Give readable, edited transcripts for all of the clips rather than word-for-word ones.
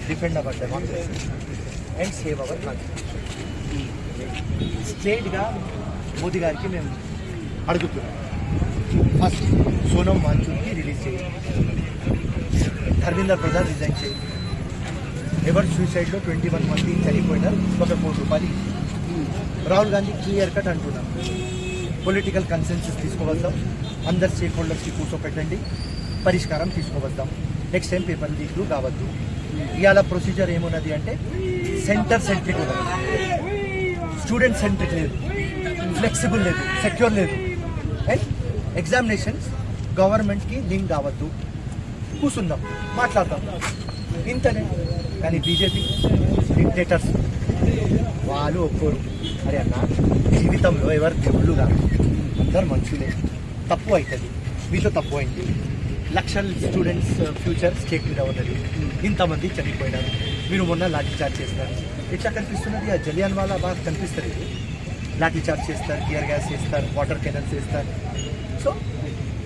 Defend our democracy and save our country. స్ట్రేట్గా మోదీ గారికి మేము అడుగుతున్నాం, ఫస్ట్ సోనం వాంగ్చుక్కి రిలీజ్ చేయి, ధర్మేంద్ర ప్రధాన్ రిజైన్ చేయి, ఎవర్ సూసైడ్లో 21 మంది చనిపోయినారు, ₹1 కోటి. రాహుల్ గాంధీ క్లియర్ కట్ అంటున్నాం, పొలిటికల్ కన్సెన్సస్ తీసుకోవద్దాం, అందరు స్టేక్ హోల్డర్స్కి కూర్చోపెట్టండి, పరిష్కారం తీసుకోవద్దాం, నెక్స్ట్ టైం పేపర్ లీక్లు కావద్దు. ఇవాళ ప్రొసీజర్ ఏమున్నది అంటే సెంటర్ సెంట్రిక్ ఉన్నది, స్టూడెంట్ సెంట్రిక్ లేదు, ఫ్లెక్సిబుల్ లేదు, సెక్యూర్ లేదు. అండ్ ఎగ్జామినేషన్స్ గవర్నమెంట్కి లింక్ కావద్దు, కూర్చుందాం, మాట్లాడతాం, ఇంతనే. కానీ బీజేపీ డిక్టేటర్స్ వాళ్ళు ఒప్పుకోరు. అరే అన్న, జీవితంలో ఎవరు దేవుళ్ళు కాదు, అందరు మనుషులే, తప్పు అవుతుంది, మీతో తప్పు అయింది, లక్షల స్టూడెంట్స్ ఫ్యూచర్ స్టేక్ మీద ఉన్నది, ఇంతమంది చనిపోయినారు, మీరు మొన్న లాఠీ చార్జ్ చేస్తారు. ఎట్లా కనిపిస్తున్నది? ఆ జలియన్ వాలా బాగా కనిపిస్తుంది. లాఠీ చార్జ్ చేస్తారు, టియర్ గ్యాస్ చేస్తారు, వాటర్ కెనల్స్ చేస్తారు. సో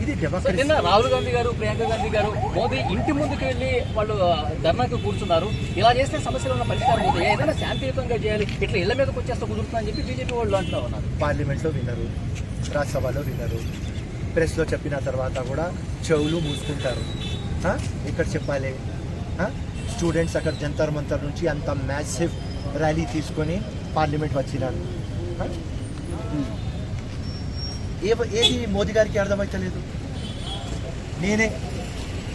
ఇది డెమోక్రసీ. రాహుల్ గాంధీ గారు, ప్రియాంక గాంధీ గారు మోదీ ఇంటి ముందుకు వెళ్ళి వాళ్ళు ధర్నాకు కూర్చున్నారు. ఇలా చేస్తే సమస్యలు ఉన్న పరిష్కారం అవుతాయి, ఏదైనా శాంతియుతంగా చేయాలి, ఇట్లా ఇళ్ల మీదకి వచ్చేస్తే కుదురుతుందని చెప్పి బీజేపీ వాళ్ళు అంటున్నా ఉన్నారు. పార్లమెంట్లో వినరు, రాజ్యసభలో వినరు, ప్రెస్లో చెప్పిన తర్వాత కూడా చెవులు మూసుకుంటారు. ఇక్కడ చెప్పాలి, స్టూడెంట్స్ అక్కడ జంతర్ మంతర్ నుంచి అంత మ్యాసివ్ ర్యాలీ తీసుకొని పార్లమెంట్ వచ్చినారు. ఏది మోదీ గారికి అర్థమవుతలేదు. నేనే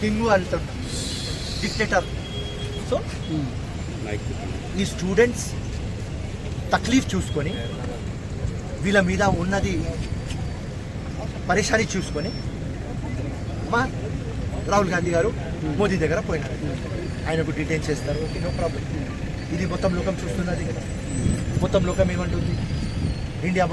కింగు అంటున్నా, డిక్టేటర్. సో ఈ స్టూడెంట్స్ తక్లీఫ్ చూసుకొని, వీళ్ళ మీద ఉన్నది పరేషాని చూసుకొని మా రాహుల్ గాంధీ గారు మోదీ దగ్గర పోయినారు, ఆయనకు డిటైన్ చేస్తారు, ఓకే, నో ప్రాబ్లం. ఇది మొత్తం లోకం చూస్తున్నది కదా, మొత్తం లోకం ఏమంటుంది, ఇండియా